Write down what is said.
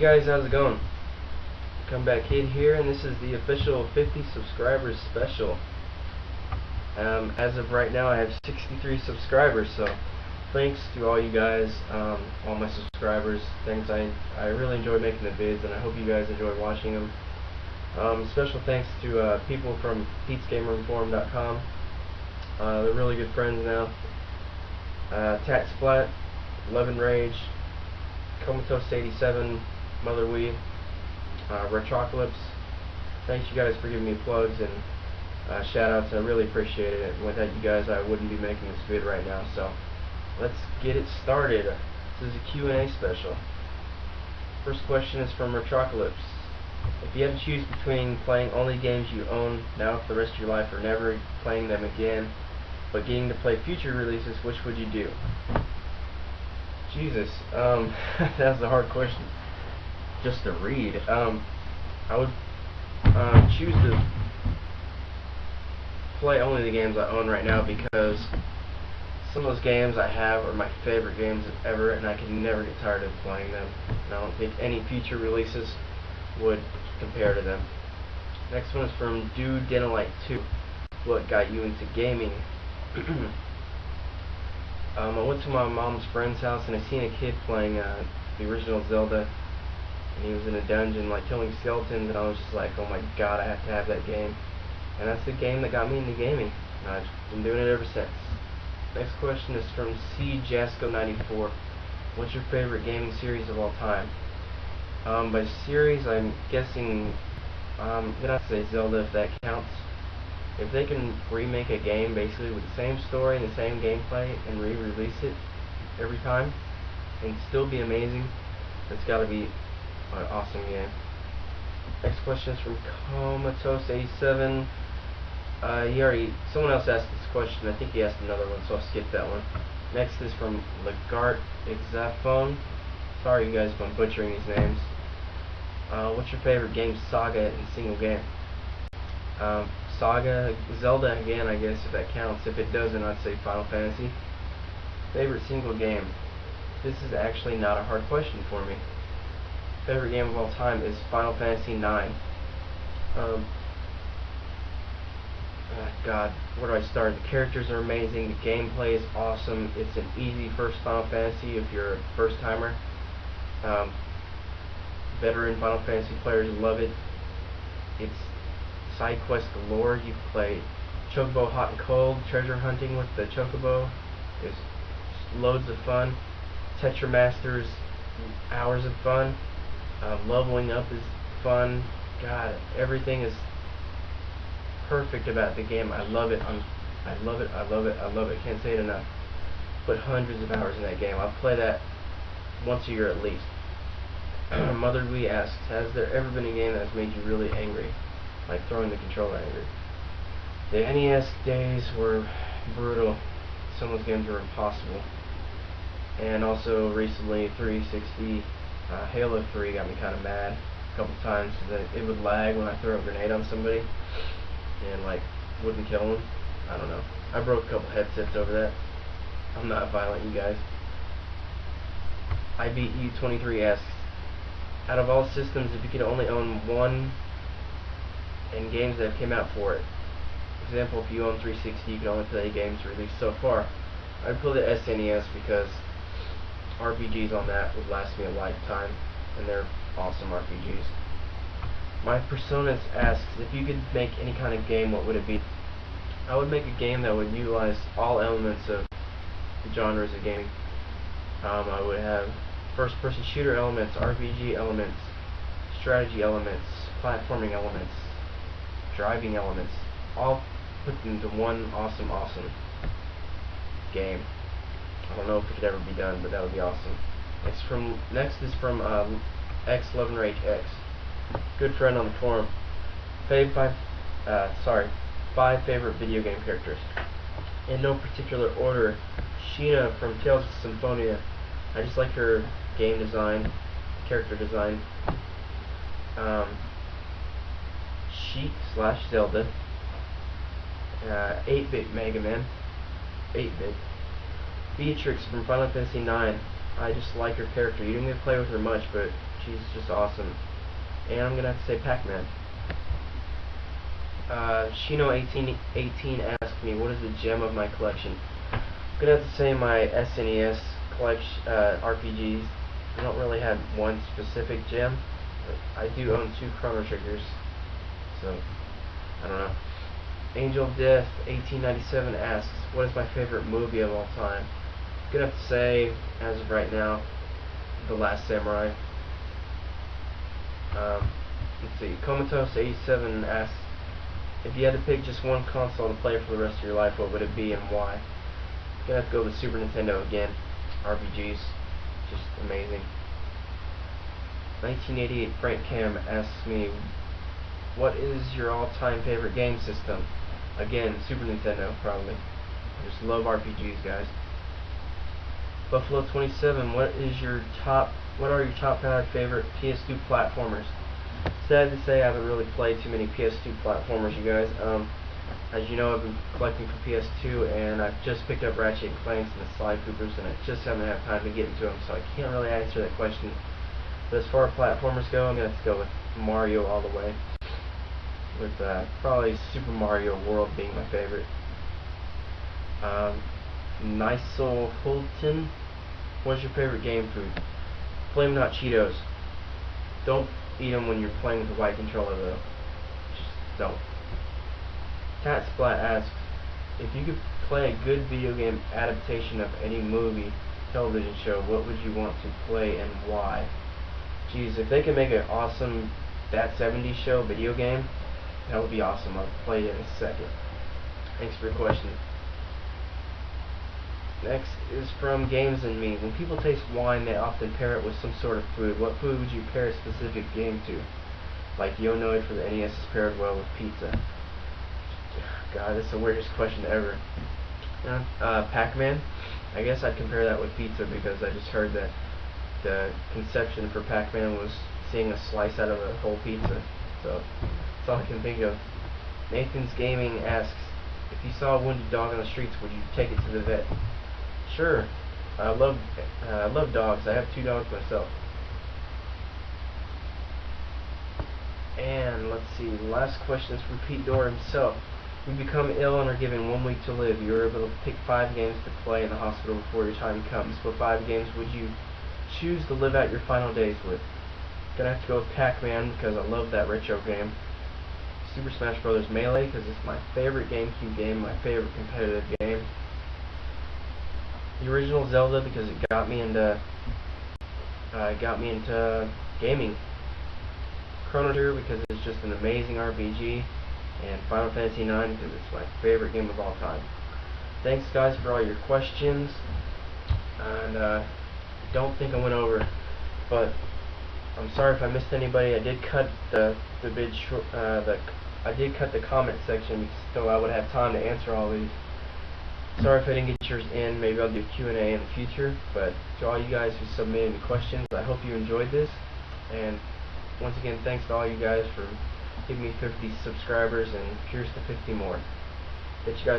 guys, how's it going? Comeback Kid here, and this is the official 50 subscribers special. As of right now, I have 63 subscribers, so thanks to all you guys, all my subscribers. Thanks, I really enjoy making the vids, and I hope you guys enjoy watching them. Special thanks to people from PetesGamerInformed.com. They're really good friends now. Tatsplat, Levin Rage, Comatose87, Mother Wee, Retrocalypse. Thanks you guys for giving me plugs and shout outs. I really appreciate it. Without you guys, I wouldn't be making this vid right now. So let's get it started. This is a Q&A special. First question is from Retrocalypse. If you had to choose between playing only games you own now for the rest of your life or never playing them again, but getting to play future releases, which would you do? Jesus, that's a hard question just to read. I would choose to play only the games I own right now, because some of those games I have are my favorite games ever, and I can never get tired of playing them. And I don't think any future releases would compare to them. Next one is from Dude Denolite 2. What got you into gaming? I went to my mom's friend's house and I seen a kid playing the original Zelda, and he was in a dungeon like killing skeletons, and I was just like, oh my god, I have to have that game. And that's the game that got me into gaming, and I've been doing it ever since. Next question is from CJasco94. What's your favorite gaming series of all time? By series, I'm guessing, I'm gonna have to say Zelda, if that counts. If they can remake a game basically with the same story and the same gameplay and re-release it every time and still be amazing, it's gotta be an awesome game. Next question is from Comatose87. Someone else asked this question. I think he asked another one, so I'll skip that one. Next is from Legart Exaphone. Sorry you guys if I'm butchering these names. What's your favorite game saga in single game? Saga, Zelda again, I guess, if that counts. If it doesn't, I'd say Final Fantasy. Favorite single game? This is actually not a hard question for me. Favorite game of all time is Final Fantasy IX. God, where do I start? The characters are amazing, the gameplay is awesome, it's an easy first Final Fantasy if you're a first timer. Veteran Final Fantasy players love it. It's side quest galore. You can play Chocobo Hot and Cold. Treasure hunting with the Chocobo is loads of fun. Tetramaster is hours of fun. Leveling up is fun. God, everything is perfect about the game. I love it. I love it. I love it. I love it. Can't say it enough. Put hundreds of hours in that game. I'll play that once a year at least. Mother Wee asks, has there ever been a game that has made you really angry? Like throwing the controller angry. The NES days were brutal. Some of those games were impossible. And also recently 360 Halo 3 got me kind of mad a couple times because it would lag when I throw a grenade on somebody and like wouldn't kill them. I don't know. I broke a couple headsets over that. I'm not violent, you guys. IBE23 asks, out of all systems, if you could only own one and games that have came out for it. For example, if you own 360, you can only play games released so far. I'd pull the SNES because RPGs on that would last me a lifetime, and they're awesome RPGs. My Personas asks, if you could make any kind of game, what would it be? I would make a game that would utilize all elements of the genres of gaming. I would have first-person shooter elements, RPG elements, strategy elements, platforming elements, driving elements, all put into one awesome game. I don't know if it could ever be done, but that would be awesome. Next is from X11RageX, good friend on the forum. 5 favorite video game characters. In no particular order, Sheena from Tales of Symphonia. I just like her game design, character design. Sheik / Zelda, 8-bit Mega Man, 8-bit. Beatrix from Final Fantasy IX. I just like her character. You didn't get to play with her much, but she's just awesome. And I'm gonna have to say Pac-Man. Shino1818 asked me, what is the gem of my collection? I'm gonna have to say my SNES collection, RPGs. I don't really have one specific gem, but I do own 2 Chrono Triggers, so I don't know. Angel of Death 1897 asks, what is my favorite movie of all time? I'm gonna have to say, as of right now, The Last Samurai. Let's see. Comatose 87 asks, if you had to pick just one console to play for the rest of your life, what would it be and why? I'm gonna have to go with Super Nintendo again. RPGs, just amazing. 1988 Frank Cam asks me, what is your all-time favorite game system? Again, Super Nintendo, probably. I just love RPGs, guys. Buffalo 27, what are your top 5 favorite PS2 platformers? Sad to say I haven't really played too many PS2 platformers, you guys. As you know, I've been collecting for PS2, and I've just picked up Ratchet & Clank and the Sly Coopers, and I just haven't had time to get into them, so I can't really answer that question. But as far as platformers go, I'm going to have to go with Mario all the way, with probably Super Mario World being my favorite. Nisel Hulton, what's your favorite game food? Flamin' Hot Cheetos. Don't eat them when you're playing with the white controller, though. Just don't. Cat Splat asks, if you could play a good video game adaptation of any movie, television show, what would you want to play and why? Geez, if they could make an awesome That 70s Show video game, that would be awesome. I'll play it in a second. Thanks for your question. Next is from Games and Me. When people taste wine, they often pair it with some sort of food. What food would you pair a specific game to? Like Yonoid for the NES is paired well with pizza. God, that's the weirdest question ever. Pac-Man. I guess I'd compare that with pizza because I just heard that the conception for Pac-Man was seeing a slice out of a whole pizza. So that's all I can think of. Nathan's Gaming asks, if you saw a wounded dog on the streets, would you take it to the vet? Sure. I love dogs. I have 2 dogs myself. And let's see, last question is from Pete Dorr himself. You become ill and are given 1 week to live. You are able to pick 5 games to play in the hospital before your time comes. What 5 games would you choose to live out your final days with? Gonna have to go with Pac-Man because I love that retro game. Super Smash Bros. Melee because it's my favorite GameCube game, my favorite competitive game. The original Zelda because it got me into gaming. Chrono Trigger because it's just an amazing RPG, and Final Fantasy IX because it's my favorite game of all time. Thanks guys for all your questions, and I don't think I went over, but I'm sorry if I missed anybody. I did cut the vid short. I did cut the comment section so I would have time to answer all these. Sorry if I didn't get yours in. Maybe I'll do Q&A in the future. But to all you guys who submitted the questions, I hope you enjoyed this. And once again, thanks to all you guys for giving me 50 subscribers, and here's to 50 more. Catch you guys.